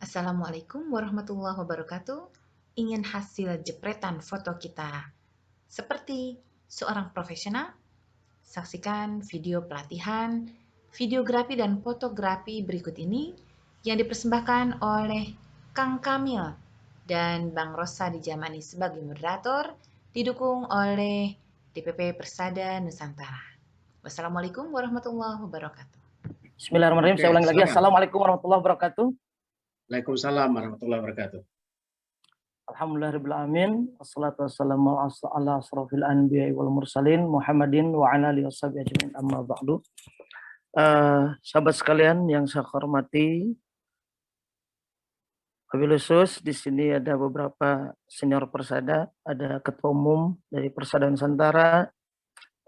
Assalamualaikum warahmatullahi wabarakatuh. Ingin hasil jepretan foto kita seperti seorang profesional? Saksikan video pelatihan, videografi dan fotografi berikut ini yang dipersembahkan oleh Kang Kamil dan Bang Rosa Dijamani sebagai moderator, didukung oleh DPP Persada Nusantara. Wassalamualaikum warahmatullahi wabarakatuh. Bismillahirrahmanirrahim. Saya Oke, ulangi lagi. silakan. Assalamualaikum warahmatullahi wabarakatuh. Waalaikumsalam warahmatullahi wabarakatuh. Alhamdulillahirabbil alamin. Wassalatu wassalamu ala asrofil anbiya'i wal mursalin Muhammadin wa ala alihi washabihi ajmain. Amma ba'du. Sahabat sekalian yang saya hormati, wabil khusus di sini ada beberapa senior Persada, ada ketua umum dari Persada Nusantara,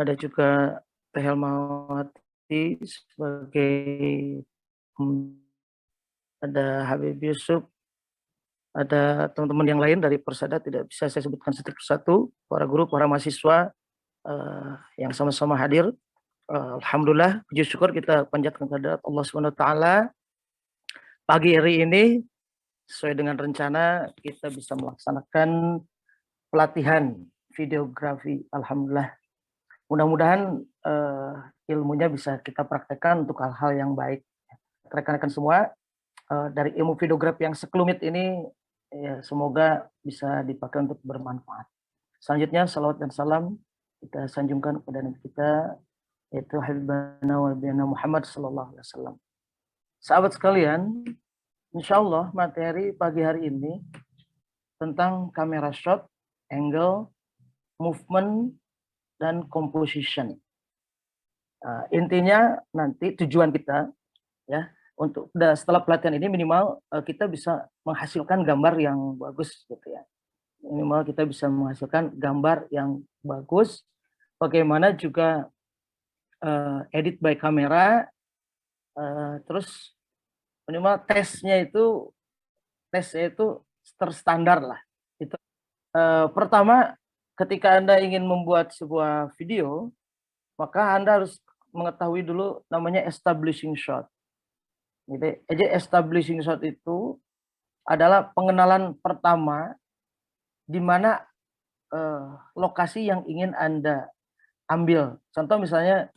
ada juga Teh Helmawati sebagai ada Habib Yusuf, ada teman-teman yang lain dari Persada, tidak bisa saya sebutkan satu persatu, para guru, para mahasiswa yang sama-sama hadir. Alhamdulillah, puji syukur kita panjatkan kepada Allah SWT. Pagi hari ini, sesuai dengan rencana, kita bisa melaksanakan pelatihan videografi. Alhamdulillah. Mudah-mudahan ilmunya bisa kita praktekkan untuk hal-hal yang baik. Rekan-rekan semua, dari ilmu videografi yang sekelumit ini, ya, semoga bisa dipakai untuk bermanfaat. Selanjutnya, salawat dan salam kita sanjungkan kepada Nabi kita, yaitu Habibana wa Nabiyana Muhammad sallallahu alaihi wasallam. Sahabat sekalian, insya Allah materi pagi hari ini tentang kamera shot, angle, movement, dan composition. Intinya nanti tujuan kita, ya, untuk setelah pelatihan ini minimal kita bisa menghasilkan gambar yang bagus, gitu ya. Minimal kita bisa menghasilkan gambar yang bagus. Bagaimana juga edit by kamera, terus minimal tesnya itu terstandar lah. Itu pertama, ketika Anda ingin membuat sebuah video, maka Anda harus mengetahui dulu namanya establishing shot. Jadi establishing shot itu adalah pengenalan pertama di mana lokasi yang ingin Anda ambil. Contoh misalnya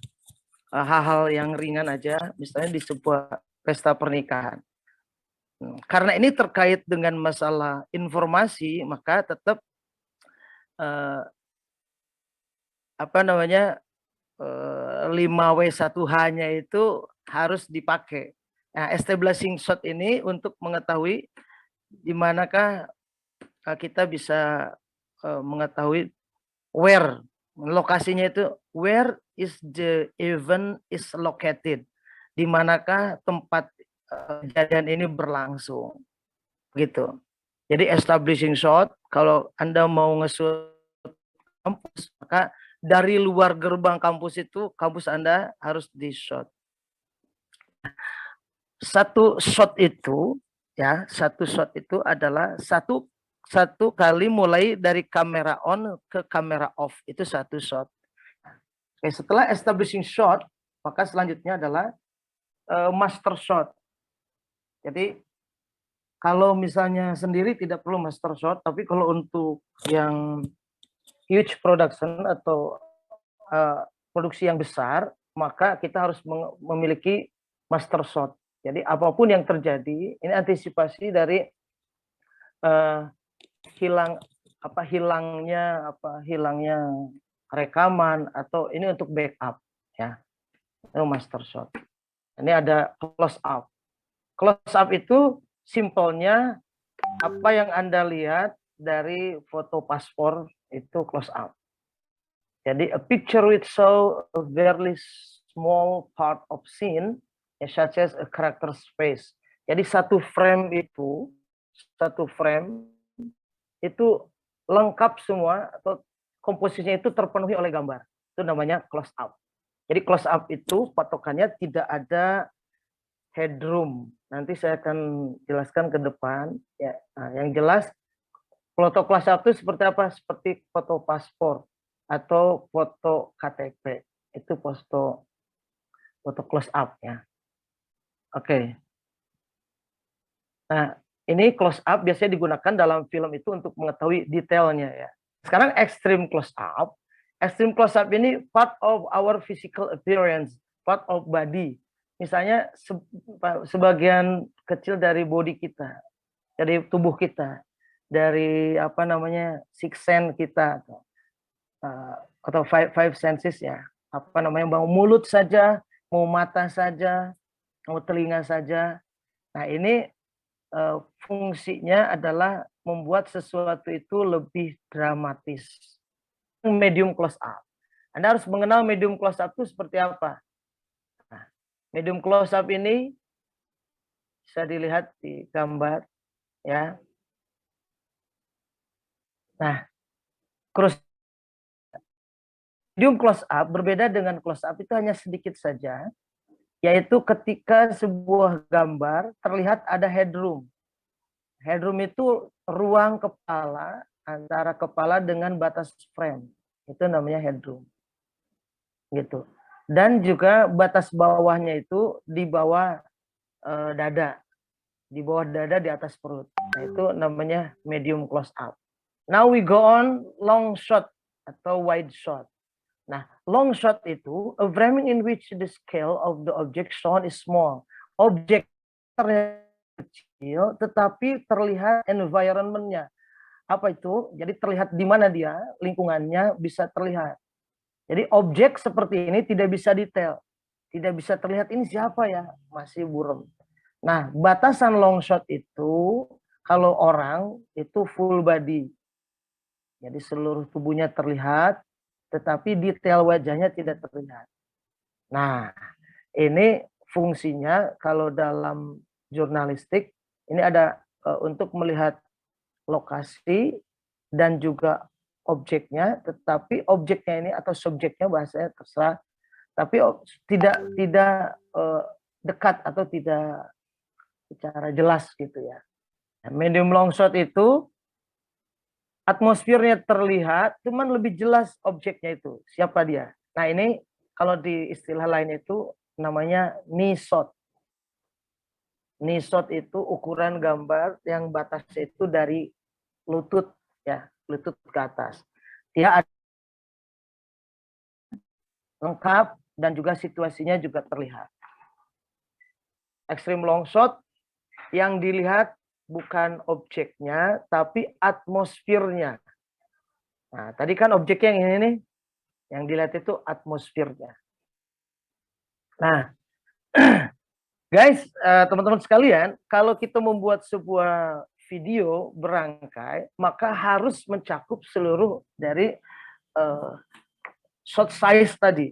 hal-hal yang ringan aja, misalnya di sebuah pesta pernikahan. Karena ini terkait dengan masalah informasi, maka tetap 5W1H-nya itu harus dipakai. Nah, establishing shot ini untuk mengetahui di manakah kita bisa mengetahui where lokasinya itu, where is the event is located, di manakah tempat kejadian ini berlangsung, gitu. Jadi establishing shot, kalau Anda mau nge-shoot kampus, maka dari luar gerbang kampus itu, kampus Anda harus di shot. Satu shot itu adalah satu kali mulai dari kamera on ke kamera off, itu satu shot. Oke, setelah establishing shot, maka selanjutnya adalah master shot. Jadi kalau misalnya sendiri tidak perlu master shot, tapi kalau untuk yang huge production atau produksi yang besar, maka kita harus memiliki master shot. Jadi apapun yang terjadi, ini antisipasi dari hilangnya rekaman, atau ini untuk backup, ya. Itu master shot. Ini ada close up. Close up itu simpelnya apa yang Anda lihat dari foto paspor itu close up. Jadi a picture which show a very small part of scene, such as a character space. Jadi satu frame itu lengkap semua, atau komposisinya itu terpenuhi oleh gambar. Itu namanya close up. Jadi close up itu patokannya tidak ada headroom. Nanti saya akan jelaskan ke depan, ya. Nah, yang jelas foto close up itu seperti apa? Seperti foto paspor atau foto KTP. Itu foto close up, ya. Oke. Nah, Ini close up biasanya digunakan dalam film itu untuk mengetahui detailnya ya. Sekarang extreme close up. Extreme close up ini part of our physical appearance, part of body. Misalnya sebagian kecil dari body kita, dari tubuh kita, dari apa namanya six sense kita atau five senses ya. Apa namanya, mau mulut saja, mau mata saja, mau telinga saja. Nah ini fungsinya adalah membuat sesuatu itu lebih dramatis. Medium close up. Anda harus mengenal medium close up itu seperti apa. Nah, medium close up ini bisa dilihat di gambar ya. Nah, medium close up berbeda dengan close up itu hanya sedikit saja, yaitu ketika sebuah gambar terlihat ada headroom. Headroom itu ruang kepala antara kepala dengan batas frame. Itu namanya headroom. Gitu. Dan juga batas bawahnya itu di bawah dada. Di bawah dada, di atas perut. Nah, itu namanya medium close up. Now we go on long shot atau wide shot. Nah, long shot itu a framing in which the scale of the object shown is small. Objek terlihat kecil, tetapi terlihat environment-nya. Apa itu? Jadi terlihat di mana dia, lingkungannya bisa terlihat. Jadi objek seperti ini tidak bisa detail. Tidak bisa terlihat ini siapa ya, masih buram. Nah, batasan long shot itu, kalau orang itu full body. Jadi seluruh tubuhnya terlihat, tetapi detail wajahnya tidak terlihat. Nah, ini fungsinya kalau dalam jurnalistik, ini ada untuk melihat lokasi dan juga objeknya, tetapi objeknya ini atau subjeknya bahasanya terserah, tapi tidak dekat atau tidak secara jelas gitu ya. Medium long shot itu atmosfernya terlihat, cuman lebih jelas objeknya itu siapa dia. Nah ini kalau di istilah lain itu namanya knee shot. Knee shot itu ukuran gambar yang batasnya itu dari lutut ya, lutut ke atas. Dia ada lengkap dan juga situasinya juga terlihat. Extreme long shot yang dilihat bukan objeknya tapi atmosfernya. Nah, tadi kan objeknya yang ini nih, yang dilihat itu atmosfernya. Nah, guys, teman-teman sekalian, kalau kita membuat sebuah video berangkai, maka harus mencakup seluruh dari shot size tadi.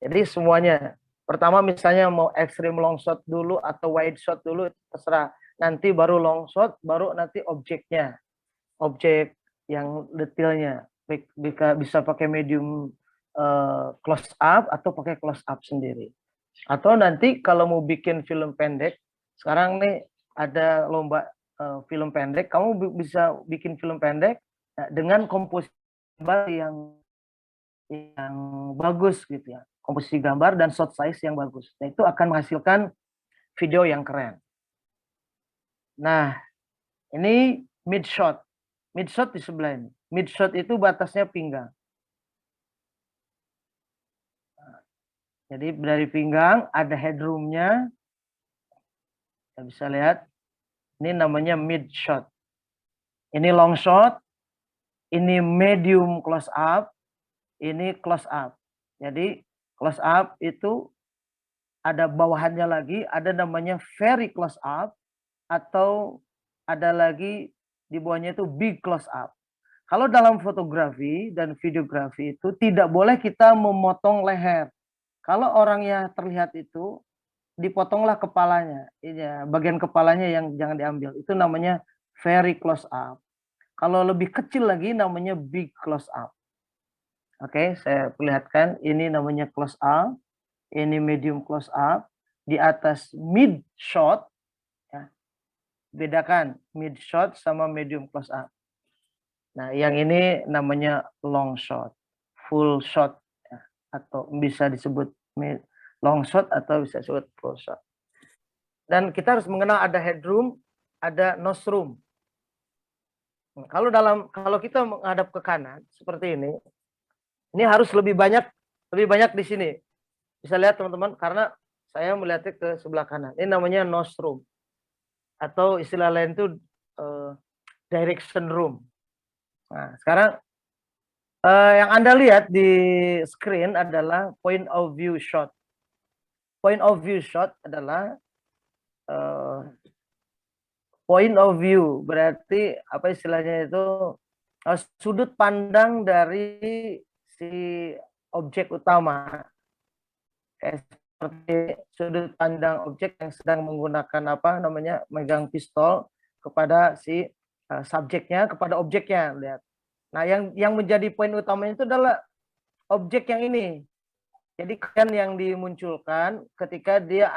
Jadi semuanya. Pertama misalnya mau extreme long shot dulu atau wide shot dulu, terserah. Nanti baru long shot, baru nanti objeknya. Objek yang detailnya. Bisa pakai medium close up atau pakai close up sendiri. Atau nanti kalau mau bikin film pendek, sekarang nih ada lomba film pendek, kamu bisa bikin film pendek dengan komposisi yang bagus gitu ya, komposisi gambar dan shot size yang bagus. Nah, itu akan menghasilkan video yang keren. Nah, ini mid shot. Mid shot di sebelah ini. Mid shot itu batasnya pinggang. Jadi dari pinggang ada headroomnya. Kita bisa lihat. Ini namanya mid shot. Ini long shot. Ini medium close up. Ini close up. Jadi close up itu ada bawahannya lagi, ada namanya very close up, atau ada lagi di bawahnya itu big close up. Kalau dalam fotografi dan videografi itu tidak boleh kita memotong leher. Kalau orangnya terlihat itu, dipotonglah kepalanya. Ini bagian kepalanya yang jangan diambil. Itu namanya very close up. Kalau lebih kecil lagi namanya big close up. Oke, saya perlihatkan. Ini namanya close up. Ini medium close up. Di atas mid shot. Ya. Bedakan mid shot sama medium close up. Nah, yang ini namanya long shot. Full shot. Ya. Atau bisa disebut long shot atau bisa disebut full shot. Dan kita harus mengenal ada headroom, ada nostrum. Kalau kita menghadap ke kanan seperti ini harus lebih banyak di sini. Bisa lihat teman-teman, karena saya melihatnya ke sebelah kanan. Ini namanya nostrum, atau istilah lain itu direction room. Nah, sekarang yang Anda lihat di screen adalah point of view shot. Point of view shot adalah point of view, berarti apa istilahnya itu, sudut pandang dari si objek utama. Seperti sudut pandang objek yang sedang menggunakan megang pistol kepada si subjeknya, kepada objeknya. Lihat. Nah, yang menjadi poin utamanya itu adalah objek yang ini. Jadi kan yang dimunculkan ketika dia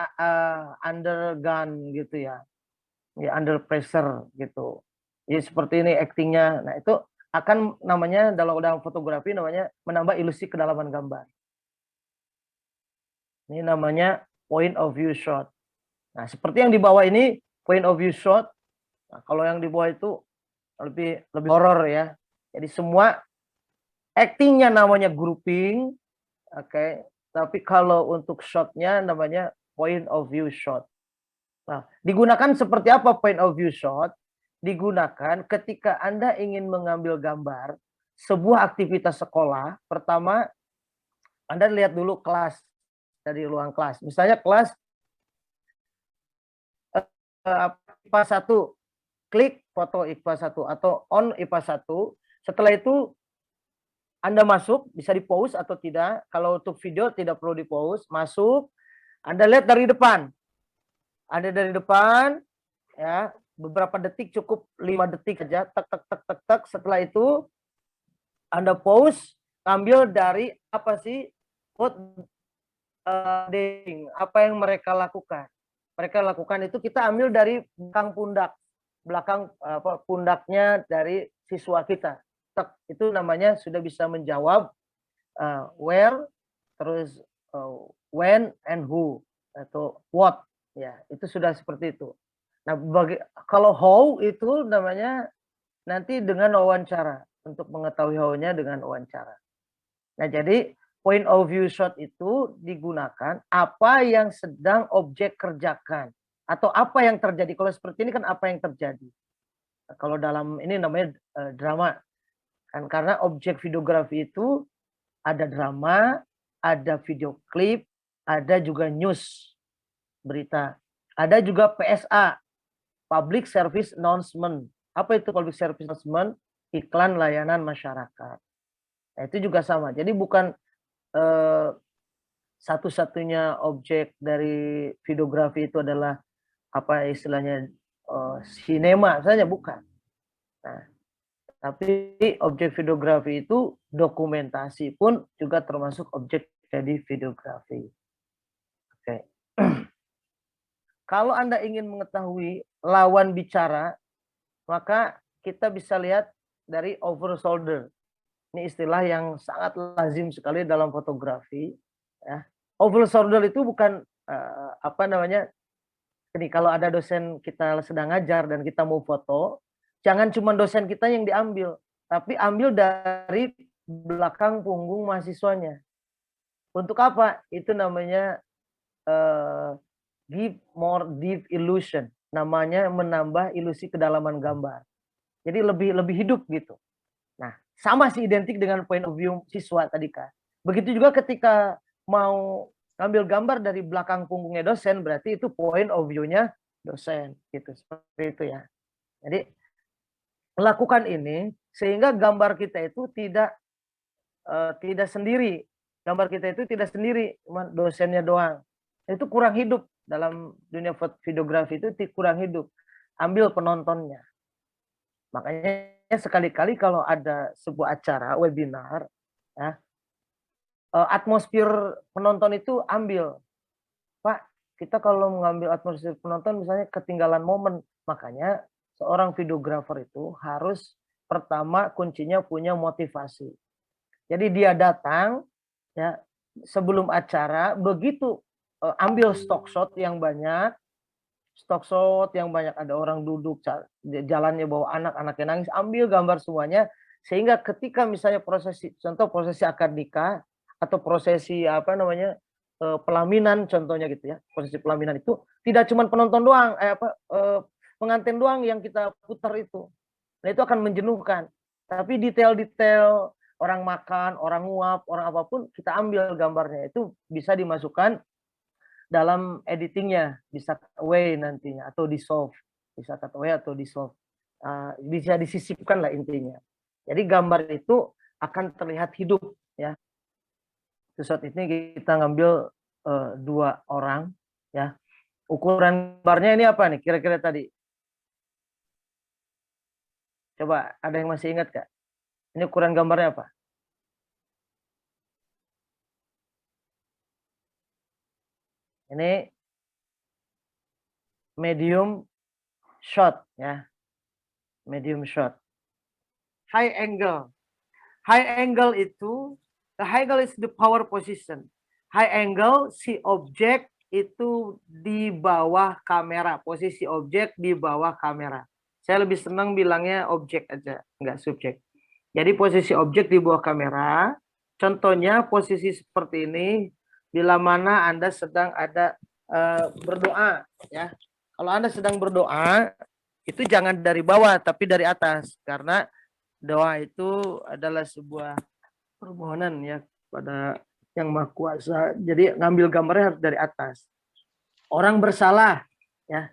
under gun gitu ya, under pressure gitu. Jadi seperti ini actingnya. Nah, itu akan namanya dalam fotografi namanya menambah ilusi kedalaman gambar. Ini namanya point of view shot. Nah, seperti yang di bawah ini point of view shot. Nah, kalau yang di bawah itu lebih horor ya. Jadi semua actingnya namanya grouping, oke. Tapi kalau untuk shotnya namanya point of view shot. Nah, digunakan seperti apa point of view shot? Digunakan ketika Anda ingin mengambil gambar sebuah aktivitas sekolah. Pertama, Anda lihat dulu kelas, dari ruang kelas. Misalnya kelas IPA 1, klik foto IPA 1 atau on IPA 1. Setelah itu Anda masuk, bisa di-pause atau tidak. Kalau untuk video tidak perlu di-pause, masuk. Anda lihat dari depan. Ada dari depan, ya, beberapa detik, cukup 5 detik saja. Tak, tak, tak, tak, tak. Setelah itu Anda pause, ambil dari apa sih apa yang mereka lakukan. Mereka lakukan itu kita ambil dari belakang pundaknya dari siswa kita. Itu namanya sudah bisa menjawab where, terus when and who, atau what, ya itu sudah seperti itu. Nah, kalau how itu namanya nanti dengan wawancara, untuk mengetahui how-nya dengan wawancara. Nah, jadi point of view shot itu digunakan apa yang sedang objek kerjakan atau apa yang terjadi. Kalau seperti ini kan apa yang terjadi. Nah, kalau dalam ini namanya drama. Kan karena objek videografi itu ada drama, ada video klip, ada juga news, berita. Ada juga PSA, Public Service Announcement. Apa itu Public Service Announcement? Iklan layanan masyarakat. Nah, itu juga sama. Jadi bukan satu-satunya objek dari videografi itu adalah apa istilahnya sinema saja, bukan. Nah, tapi objek videografi itu dokumentasi pun juga termasuk objek dari videografi. Oke. Kalau Anda ingin mengetahui lawan bicara, maka kita bisa lihat dari over shoulder. Ini istilah yang sangat lazim sekali dalam fotografi. Ya. Over shoulder itu bukan ini kalau ada dosen kita sedang ngajar dan kita mau foto, jangan cuma dosen kita yang diambil, tapi ambil dari belakang punggung mahasiswanya. Untuk apa? Itu namanya give more deep illusion. Namanya menambah ilusi kedalaman gambar. Jadi lebih hidup gitu. Nah, sama sih, identik dengan point of view siswa tadi Kak. Begitu juga ketika mau ambil gambar dari belakang punggungnya dosen, berarti itu point of view-nya dosen gitu, seperti itu ya. Jadi melakukan ini sehingga gambar kita itu tidak sendiri. Gambar kita itu tidak sendiri, cuma dosennya doang. Itu kurang hidup. Dalam dunia videografi itu kurang hidup. Ambil penontonnya. Makanya sekali-kali kalau ada sebuah acara webinar, ya, atmosfer penonton itu ambil. Pak, kita kalau mengambil atmosfer penonton misalnya ketinggalan momen. Makanya seorang videografer itu harus pertama kuncinya punya motivasi. Jadi dia datang ya sebelum acara, begitu ambil stock shot yang banyak, stock shot yang banyak ada orang duduk, jalannya bawa anak, anaknya nangis, ambil gambar semuanya. Sehingga ketika misalnya contoh prosesi akad nikah atau prosesi pelaminan contohnya gitu ya, prosesi pelaminan itu tidak cuma penonton doang, pengantin doang yang kita putar itu. Nah itu akan menjenuhkan. Tapi detail-detail orang makan, orang nguap, orang apapun kita ambil gambarnya, itu bisa dimasukkan dalam editingnya, bisa cut away nantinya atau dissolve, bisa cut away atau dissolve, bisa disisipkan lah intinya. Jadi gambar itu akan terlihat hidup ya. Saat ini kita ngambil 2 orang ya. Ukuran gambarnya ini apa nih kira-kira tadi? Coba ada yang masih ingat Kak? Ini ukuran gambarnya apa? Ini medium shot ya. Medium shot. High angle. High angle itu, the high angle is the power position. High angle, si objek itu di bawah kamera. Posisi objek di bawah kamera. Saya lebih senang bilangnya objek aja, nggak subjek. Jadi posisi objek di bawah kamera. Contohnya posisi seperti ini, bila mana Anda sedang ada berdoa. Ya. Kalau Anda sedang berdoa, itu jangan dari bawah, tapi dari atas. Karena doa itu adalah sebuah permohonan ya pada Yang Maha Kuasa. Jadi ngambil gambarnya harus dari atas. Orang bersalah ya.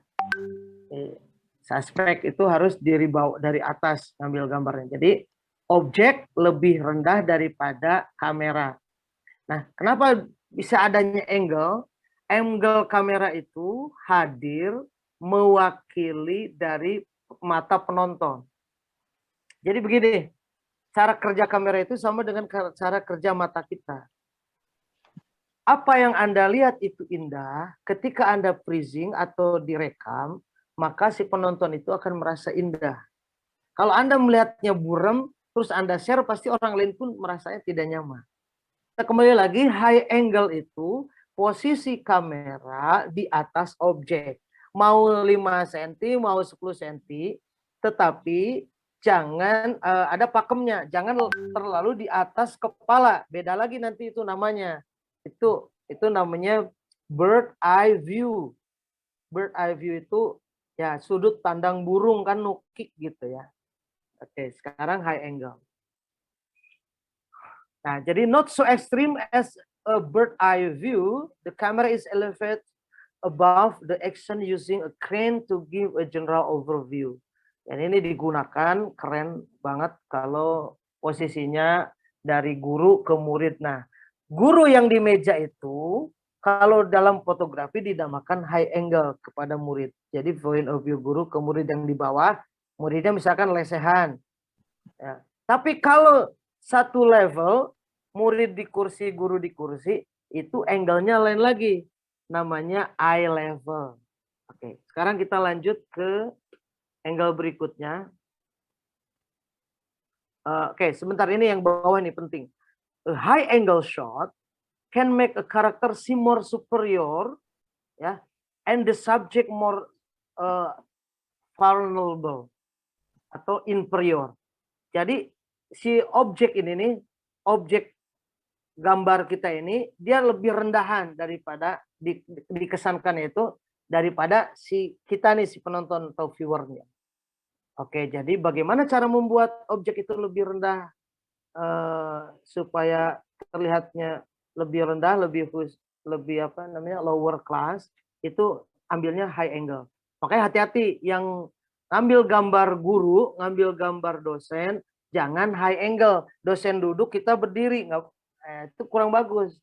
Suspek itu harus dari atas ngambil gambarnya. Jadi objek lebih rendah daripada kamera. Nah, kenapa bisa adanya angle? Angle kamera itu hadir mewakili dari mata penonton. Jadi begini, cara kerja kamera itu sama dengan cara kerja mata kita. Apa yang Anda lihat itu indah, ketika Anda freezing atau direkam, maka si penonton itu akan merasa indah. Kalau Anda melihatnya buram, terus Anda share, pasti orang lain pun merasanya tidak nyaman. Kita kembali lagi, high angle itu posisi kamera di atas objek. Mau 5 cm, mau 10 cm, tetapi jangan ada pakemnya, jangan terlalu di atas kepala. Beda lagi nanti itu namanya. Itu namanya bird eye view. Bird eye view itu ya sudut pandang burung kan, nukik gitu ya. Oke, sekarang high angle. Nah, jadi not so extreme as a bird eye view. The camera is elevated above the action using a crane to give a general overview. Dan ini digunakan keren banget kalau posisinya dari guru ke murid. Nah, guru yang di meja itu kalau dalam fotografi dinamakan high angle kepada murid. Jadi point of view guru ke murid yang di bawah, muridnya misalkan lesehan. Ya. Tapi kalau satu level, murid di kursi, guru di kursi, itu angle-nya lain lagi. Namanya eye level. Oke, sekarang kita lanjut ke angle berikutnya. Oke, sebentar, ini yang bawah ini penting. A high angle shot can make a character seem more superior, ya, and the subject more vulnerable atau inferior. Jadi si objek ini nih, objek gambar kita ini, dia lebih rendahan daripada dikesankan itu daripada si kita nih, si penonton atau viewernya. Oke, jadi bagaimana cara membuat objek itu lebih rendah supaya terlihatnya lebih rendah, lebih lower class, itu ambilnya high angle. Makanya hati-hati yang ngambil gambar guru, ngambil gambar dosen, jangan high angle. Dosen duduk, kita berdiri, itu kurang bagus.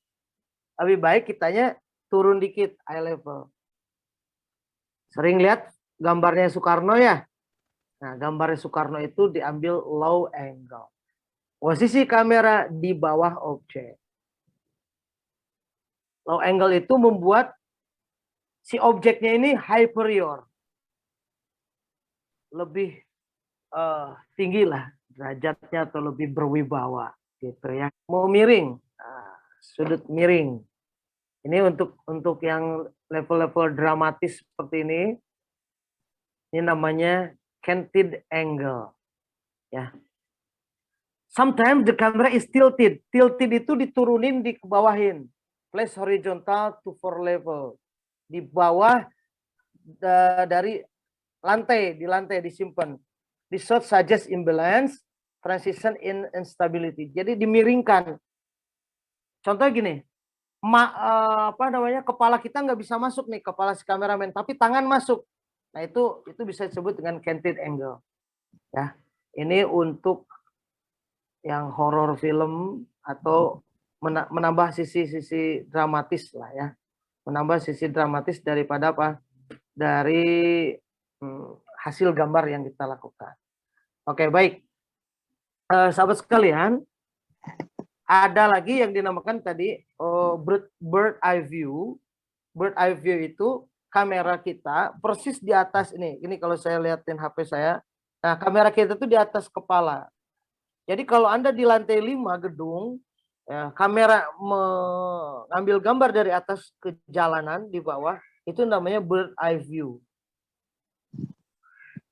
Lebih baik kitanya turun dikit, eye level. Sering lihat gambarnya Soekarno ya? Nah, gambarnya Soekarno itu diambil low angle. Posisi kamera di bawah objek. Low angle itu membuat si objeknya ini hyperior. Lebih tinggi lah derajatnya atau lebih berwibawa gitu ya. Mau miring, sudut miring. Ini untuk yang level-level dramatis seperti ini, Ini namanya canted angle. Ya. Sometimes the camera is tilted. Tilted itu diturunin, dikebawahin. Place horizontal to floor level. Di bawah dari lantai, di lantai disimpan. The shot suggest imbalance, transition in instability. Jadi dimiringkan. Contoh gini, kepala kita nggak bisa masuk nih, kepala si kameramen, tapi tangan masuk. Nah itu bisa disebut dengan canted angle. Ya, ini untuk yang horor film atau menambah sisi-sisi dramatis lah ya, menambah sisi dramatis daripada apa? Dari hasil gambar yang kita lakukan. Oke, baik. Sahabat sekalian, ada lagi yang dinamakan tadi bird eye view. Bird eye view itu kamera kita persis di atas ini. Ini kalau saya liatin HP saya. Nah, kamera kita tuh di atas kepala. Jadi kalau Anda di lantai 5 gedung, ya, kamera mengambil gambar dari atas ke jalanan di bawah, itu namanya bird eye view.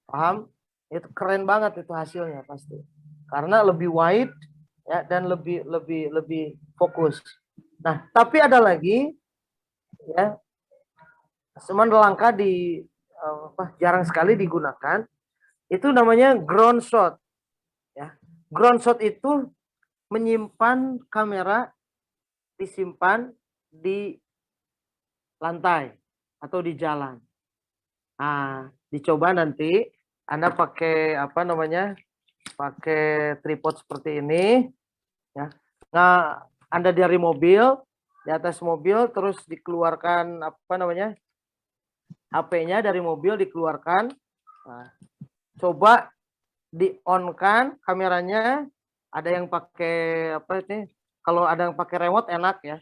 Paham? Itu keren banget itu hasilnya pasti. Karena lebih wide ya, dan lebih fokus. Nah, tapi ada lagi ya, cuman langka jarang sekali digunakan. Itu namanya ground shot. Ya. Ground shot itu menyimpan kamera, disimpan di lantai atau di jalan. Nah, dicoba nanti Anda pakai pakai tripod seperti ini ya. Nah, Anda dari mobil, di atas mobil terus dikeluarkan HP-nya dari mobil dikeluarkan. Nah, coba di-on-kan kameranya, ada yang pakai kalau ada yang pakai remote enak ya.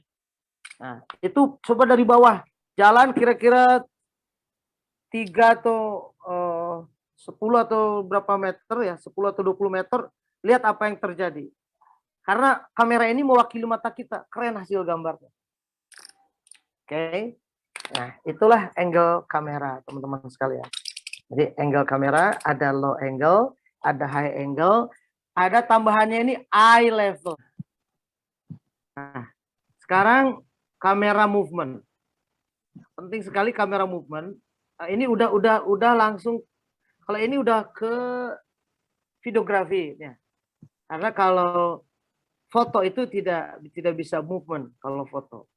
Nah, itu coba dari bawah jalan kira-kira 3 atau 10 atau berapa meter ya, 10 atau 20 meter, lihat apa yang terjadi. Karena kamera ini mewakili mata kita, keren hasil gambarnya. Oke. Nah, itulah angle kamera, teman-teman sekalian. Jadi angle kamera ada low angle, ada high angle, ada tambahannya ini eye level. Nah, sekarang kamera movement. Penting sekali kamera movement. Nah, ini udah langsung, kalau ini udah ke videografi ya. Karena kalau foto itu tidak bisa movement kalau foto.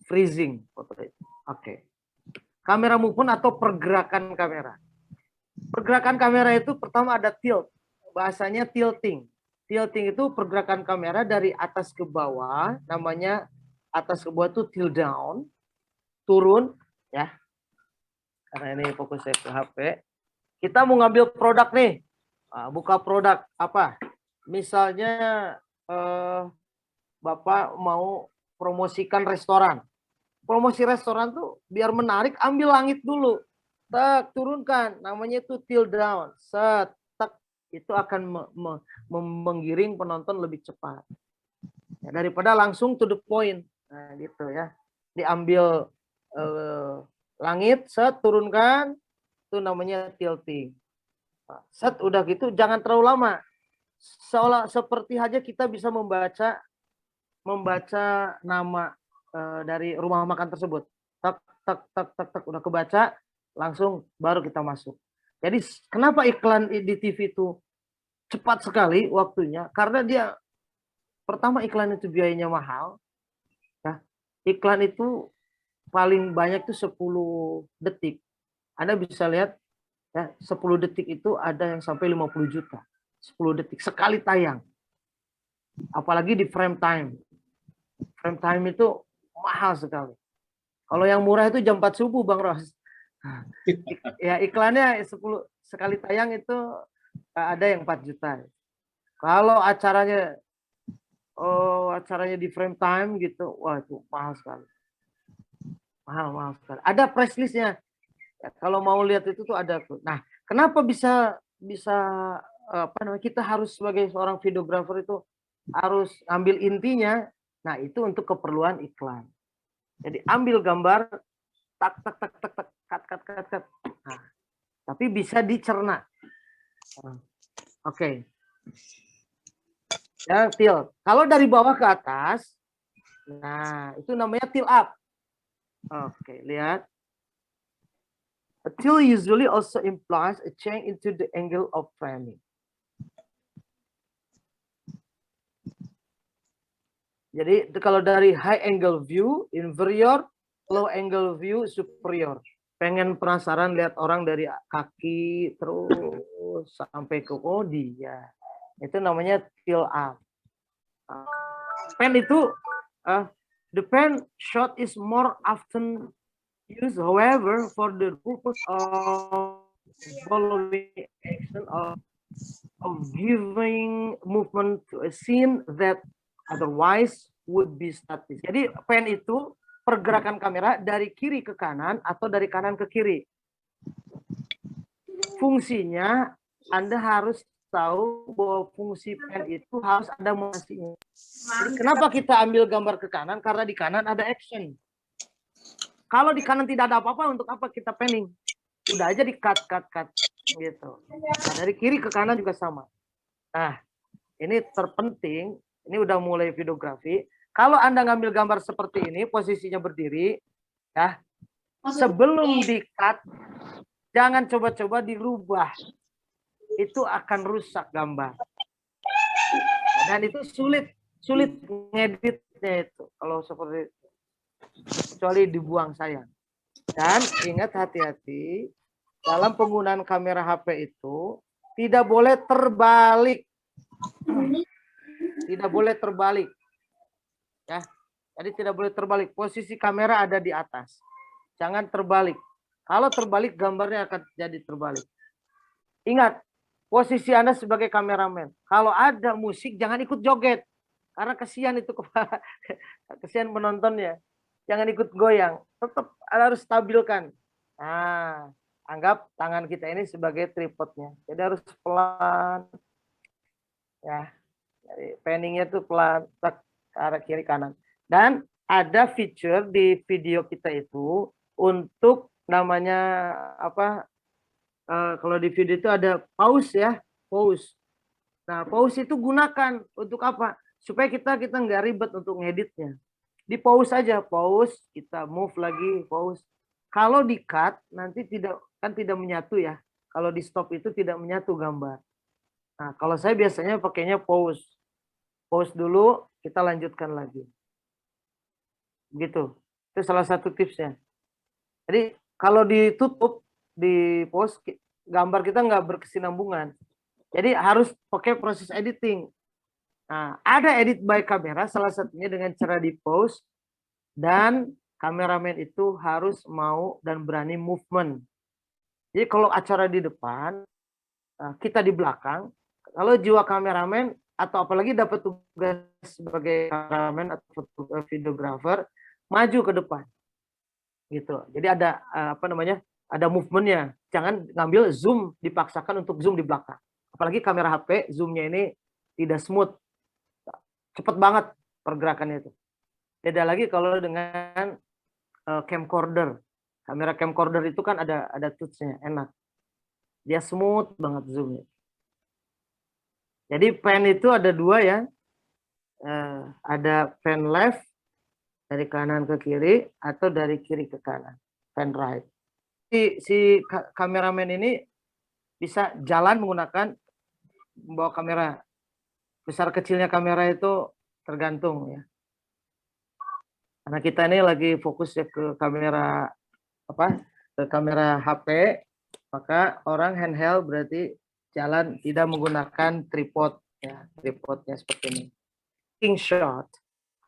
Freezing foto itu. Oke. Kamera movement atau pergerakan kamera. Pergerakan kamera itu pertama ada tilt, bahasanya tilting. Tilting itu pergerakan kamera dari atas ke bawah, namanya atas ke bawah itu tilt down, turun ya. Karena ini fokus saya ke HP. Kita mau ngambil produk nih, buka produk apa? Misalnya Bapak mau promosikan restoran. Promosi restoran tuh biar menarik, ambil langit dulu. Tak, turunkan, namanya itu tilt down. Set, tak, itu akan menggiring penonton lebih cepat. Ya, daripada langsung to the point. Nah, gitu ya. Diambil langit, set, turunkan, itu namanya tilting. Set, udah gitu, jangan terlalu lama. Seperti aja kita bisa membaca nama dari rumah makan tersebut. Tak, udah kebaca, langsung baru kita masuk. Jadi kenapa iklan di TV itu cepat sekali waktunya? Karena dia pertama iklan itu biayanya mahal. Ya. Iklan itu paling banyak itu 10 detik. Anda bisa lihat ya, 10 detik itu ada yang sampai 50 juta. 10 detik sekali tayang. Apalagi di frame time. Frame time itu mahal sekali. Kalau yang murah itu jam 4 subuh Bang Ros. Ya iklannya 10 sekali tayang itu ada yang 4 juta. Kalau acaranya di frame time gitu, wah itu mahal sekali. Mahal sekali. Ada press listnya. Ya, kalau mau lihat itu tuh ada. Nah, kenapa bisa kita harus sebagai seorang videographer itu harus ambil intinya. Nah, itu untuk keperluan iklan. Jadi ambil gambar tak cut. Nah, tapi tapi bisa dicerna. Oke. Ya, tilt. Kalau dari bawah ke atas, nah itu namanya tilt up. Oke, lihat. A tilt usually also implies a change into the angle of framing. Jadi kalau dari high angle view, inferior, low angle view, superior. Pengen penasaran lihat orang dari kaki terus sampai ke dia. Itu namanya tilt up. Pen itu, the pen shot is more often used, however, for the purpose of following action of giving movement to a scene that otherwise would be static. Jadi pen itu pergerakan kamera dari kiri ke kanan atau dari kanan ke kiri. Fungsinya Anda harus tahu bahwa fungsi pen itu harus ada motivasinya. Jadi kenapa kita ambil gambar ke kanan? Karena di kanan ada action. Kalau di kanan tidak ada apa-apa, untuk apa kita panning? Udah aja di cut gitu. Nah, dari kiri ke kanan juga sama. Nah, ini terpenting. Ini udah mulai videografi. Kalau Anda ngambil gambar seperti ini, posisinya berdiri, ya. Sebelum di cut, jangan coba-coba dirubah. Itu akan rusak gambar. Dan itu sulit ngeditnya itu kalau seperti itu. Kecuali dibuang sayang. Dan ingat, hati-hati dalam penggunaan kamera HP itu tidak boleh terbalik. Tidak boleh terbalik. Ya. Jadi tidak boleh terbalik. Posisi kamera ada di atas. Jangan terbalik. Kalau terbalik gambarnya akan jadi terbalik. Ingat, posisi Anda sebagai kameramen. Kalau ada musik jangan ikut joget. Karena kasihan itu kasihan penontonnya. Jangan ikut goyang, tetap harus stabilkan. Nah, anggap tangan kita ini sebagai tripodnya. Jadi harus pelan. Ya, jadi panningnya tuh pelan, ke arah kiri kanan. Dan ada feature di video kita itu untuk namanya apa? Kalau di video itu ada pause ya, pause. Nah, pause itu gunakan untuk apa? Supaya kita nggak ribet untuk ngeditnya. Di pause aja, pause, kita move lagi, pause. Kalau di cut nanti tidak menyatu ya. Kalau di stop itu tidak menyatu gambar. Nah, kalau saya biasanya pakainya pause. Pause dulu, kita lanjutkan lagi. Gitu. Itu salah satu tipsnya. Jadi kalau ditutup di pause, gambar kita nggak berkesinambungan. Jadi harus pakai proses editing. Nah, ada edit by kamera, salah satunya dengan cara di pause, dan kameramen itu harus mau dan berani movement. Jadi kalau acara di depan, kita di belakang, kalau jiwa kameramen atau apalagi dapat tugas sebagai kameramen atau videographer, maju ke depan. Gitu. Jadi ada ada movementnya. Jangan ngambil zoom, dipaksakan untuk zoom di belakang. Apalagi kamera HP, zoomnya ini tidak smooth. Cepat banget pergerakannya itu. Beda lagi kalau dengan camcorder. Kamera camcorder itu kan ada touch-nya, enak. Dia smooth banget zoomnya. Jadi pan itu ada dua ya. Ada pan left dari kanan ke kiri atau dari kiri ke kanan. Pan right. Si kameramen ini bisa jalan menggunakan membawa kamera. Besar kecilnya kamera itu tergantung ya. Karena kita ini lagi fokus ya ke kamera ke kamera HP, maka orang handheld berarti jalan tidak menggunakan tripod ya, tripodnya seperti ini. Tracking shot.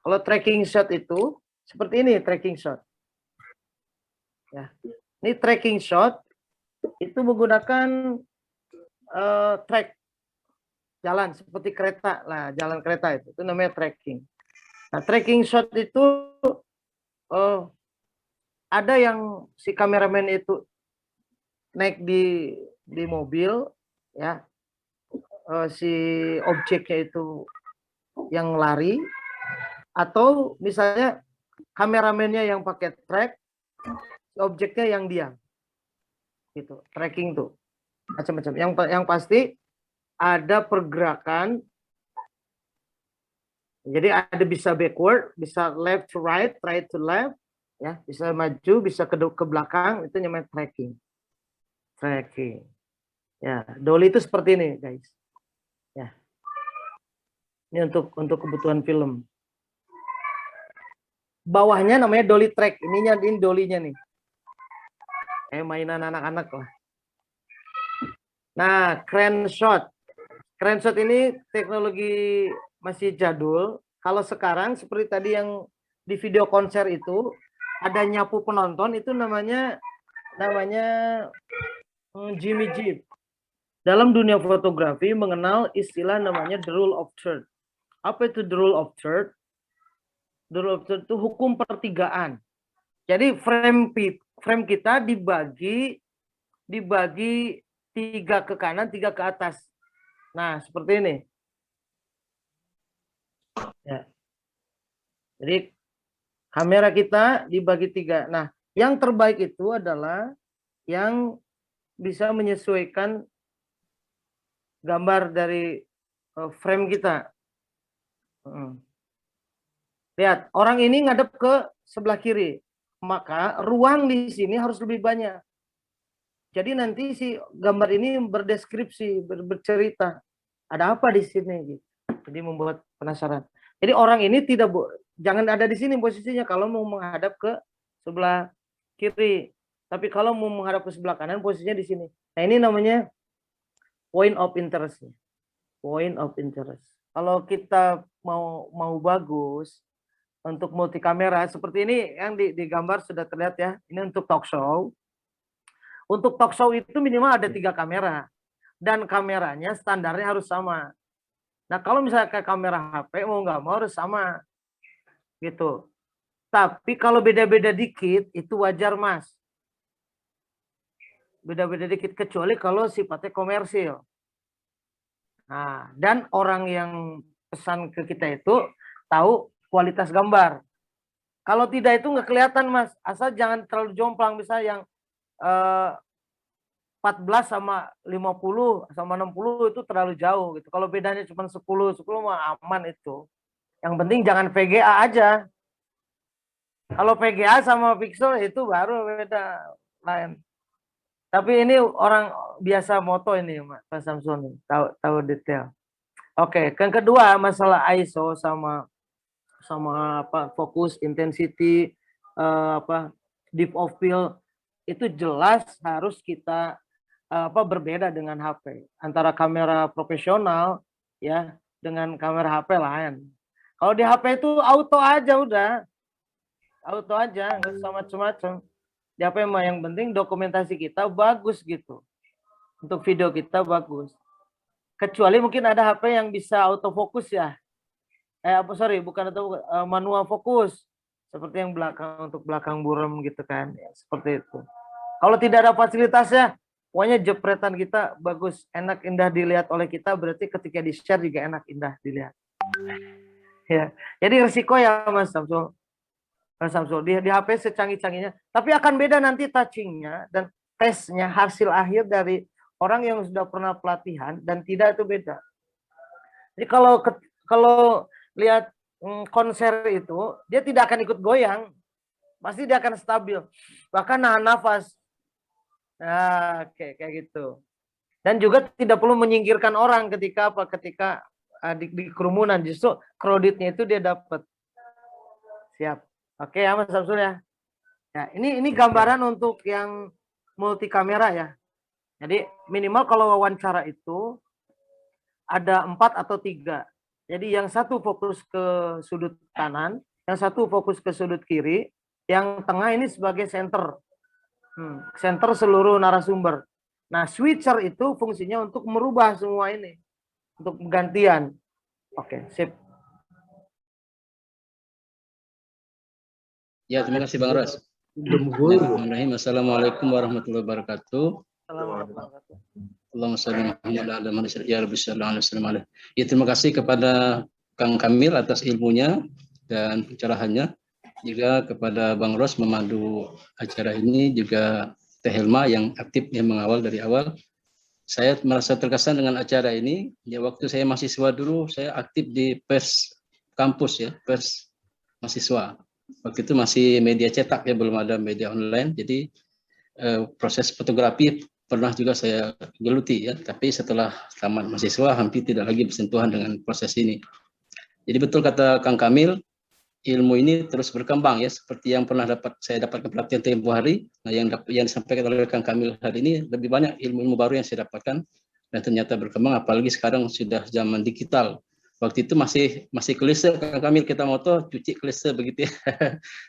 Kalau tracking shot itu seperti ini, tracking shot. Ya. Ini tracking shot itu menggunakan track jalan seperti kereta lah, jalan kereta itu namanya tracking. Nah, tracking shot itu ada yang si kameramen itu naik di mobil ya, si objeknya itu yang lari, atau misalnya kameramennya yang pakai track, objeknya yang diam. Gitu, tracking tuh. macam-macam. Yang pasti ada pergerakan. Jadi ada bisa backward, bisa left to right, right to left, ya, bisa maju, bisa ke belakang, itu namanya tracking. Tracking. Ya, dolly itu seperti ini, guys. Ya. Ini untuk kebutuhan film. Bawahnya namanya dolly track, ini dolly-nya nih. Kayak mainan anak-anak lah. Nah, crane shot. Crane shot ini teknologi masih jadul. Kalau sekarang seperti tadi yang di video konser itu ada nyapu penonton, itu namanya Jimmy Jeep. Dalam dunia fotografi mengenal istilah namanya the rule of third. Apa itu the rule of third? The rule of third itu hukum pertigaan. Jadi frame kita dibagi 3 ke kanan, 3 ke atas. Nah, seperti ini. Ya. Jadi kamera kita dibagi 3. Nah, yang terbaik itu adalah yang bisa menyesuaikan gambar dari frame kita. Lihat, orang ini ngadep ke sebelah kiri, maka ruang di sini harus lebih banyak. Jadi nanti si gambar ini berdeskripsi, bercerita, ada apa di sini gitu. Jadi membuat penasaran. Jadi orang ini jangan ada di sini posisinya kalau mau menghadap ke sebelah kiri. Tapi kalau mau menghadap ke sebelah kanan posisinya di sini. Nah, ini namanya point of interest. Point of interest. Kalau kita mau bagus untuk multi kamera seperti ini yang di gambar sudah terlihat ya. Ini untuk talk show. Untuk talk show itu minimal ada 3 kamera dan kameranya standarnya harus sama. Nah, kalau misalnya kayak kamera HP mau nggak mau harus sama gitu. Tapi kalau beda-beda dikit itu wajar, Mas. Beda-beda dikit kecuali kalau sifatnya komersil. Nah, dan orang yang pesan ke kita itu tahu kualitas gambar. Kalau tidak itu nggak kelihatan, Mas. Asal jangan terlalu jomplang, misalnya yang 14 sama 50 sama 60 itu terlalu jauh gitu. Kalau bedanya cuma 10 mah aman itu. Yang penting jangan VGA aja. Kalau VGA sama pixel itu baru beda lain. Tapi ini orang biasa moto ini, Pak Samsul, tahu detail. Oke, yang kedua masalah ISO sama apa fokus, intensity, depth of field itu jelas harus kita berbeda dengan HP. Antara kamera profesional ya dengan kamera HP lain. Kalau di HP itu auto aja udah. Auto aja, nggak usah macam-macam. Di HP mah yang penting dokumentasi kita bagus gitu. Untuk video kita bagus. Kecuali mungkin ada HP yang bisa autofokus ya. Bukan manual fokus. Seperti yang untuk belakang buram gitu kan. Ya, seperti itu. Kalau tidak ada fasilitasnya, pokoknya jepretan kita bagus, enak, indah dilihat oleh kita, berarti ketika di-share juga enak, indah dilihat. Ya, jadi risiko ya Mas Samsul. Di HP secanggih-canggihnya, tapi akan beda nanti touchingnya dan tesnya, hasil akhir dari orang yang sudah pernah pelatihan dan tidak itu beda. Jadi kalau lihat konser itu, dia tidak akan ikut goyang, pasti dia akan stabil, bahkan nahan nafas. Nah, kayak gitu. Dan juga tidak perlu menyingkirkan orang ketika di kerumunan, justru kreditnya itu dia dapat. Siap. Oke ya Mas Samsul ya. Ya, ini gambaran untuk yang multi kamera ya. Jadi minimal kalau wawancara itu ada 4 atau 3. Jadi yang satu fokus ke sudut kanan, yang satu fokus ke sudut kiri, yang tengah ini sebagai center. Center seluruh narasumber. Nah, switcher itu fungsinya untuk merubah semua ini. Untuk gantian. Oke, sip. Ya, terima kasih Bang Ros. Assalamualaikum warahmatullahi wabarakatuh. Allahumma shalli ala Muhammad. Ya, terima kasih kepada Kang Kamil atas ilmunya dan pencerahannya. Juga kepada Bang Ros memandu acara ini, juga Teh Helma yang aktif yang mengawal dari awal. saya merasa terkesan dengan acara ini. Ya, waktu saya mahasiswa dulu, saya aktif di pers kampus ya, pers mahasiswa. Waktu itu masih media cetak ya, belum ada media online. Jadi proses fotografi pernah juga saya geluti ya, tapi setelah tamat mahasiswa hampir tidak lagi bersentuhan dengan proses ini. Jadi betul kata Kang Kamil, ilmu ini terus berkembang ya, seperti yang pernah saya dapatkan pelatihan tempo hari. Nah, yang disampaikan oleh Kang Kamil hari ini lebih banyak ilmu-ilmu baru yang saya dapatkan dan ternyata berkembang, apalagi sekarang sudah zaman digital. Waktu itu masih klise Kang Kamil, kita moto cuci klise begitu ya.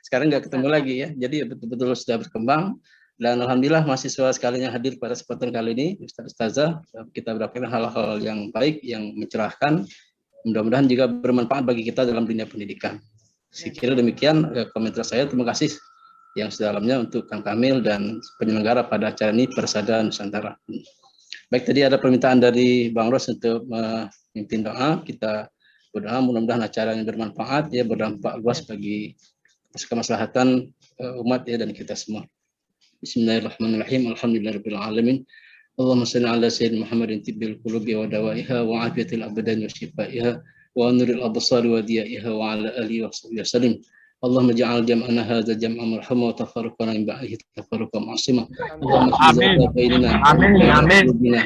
Sekarang nggak ketemu lagi ya. Jadi betul-betul sudah berkembang. Dan alhamdulillah mahasiswa sekalian yang hadir pada kesempatan kali ini, Ustazah, kita berharapkan hal-hal yang baik, yang mencerahkan, mudah-mudahan juga bermanfaat bagi kita dalam dunia pendidikan. Sekira demikian komentar saya. Terima kasih yang sedalamnya untuk Kang Kamil dan penyelenggara pada acara ini, Persada Nusantara. Baik, tadi ada permintaan dari Bang Ros untuk memimpin doa. Kita berdoa mudah-mudahan acara ini bermanfaat ya, berdampak luas bagi kemaslahatan umat ya dan kita semua. Bismillahirrahmanirrahim. Alhamdulillahirabbil alamin. Allahumma shalli ala sayyidina Muhammadin tibbil qulubi wa dawaiha wa afiyatil abdani wa shifaiha wa nuril absari wa diyaiha wa ala alihi wa sahbihi wasallim. Allahumma ja'al jam'ana hadza jam'an marhuma wa tafarruqana min ba'dihi tafarruqan ma'suma. Allahumma ij'al bainana amin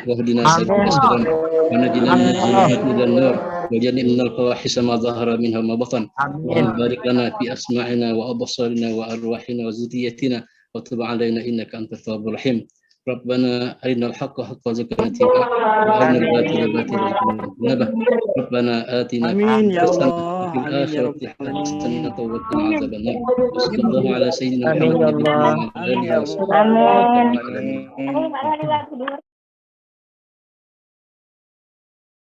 wa hdina sabila wa najina min al-zulumati ila an-nur wa jannibna al-fawahisha ma dhahara minha wa ma batan. Allahumma barik lana fi asma'ina wa absarina wa arwahina wa zurriyyatina wa tub 'alaina innaka antat tawwabur rahim. ربنا أرنا الحق حقا وارزقنا اتباعه وأرنا الباطل باطلا وارزقنا اجتنابه ربنا آتنا حسنة وفي الآخرة حسنة وقنا عذاب النار وصلى الله على سيدنا محمد وعلى آله وصحبه وسلم.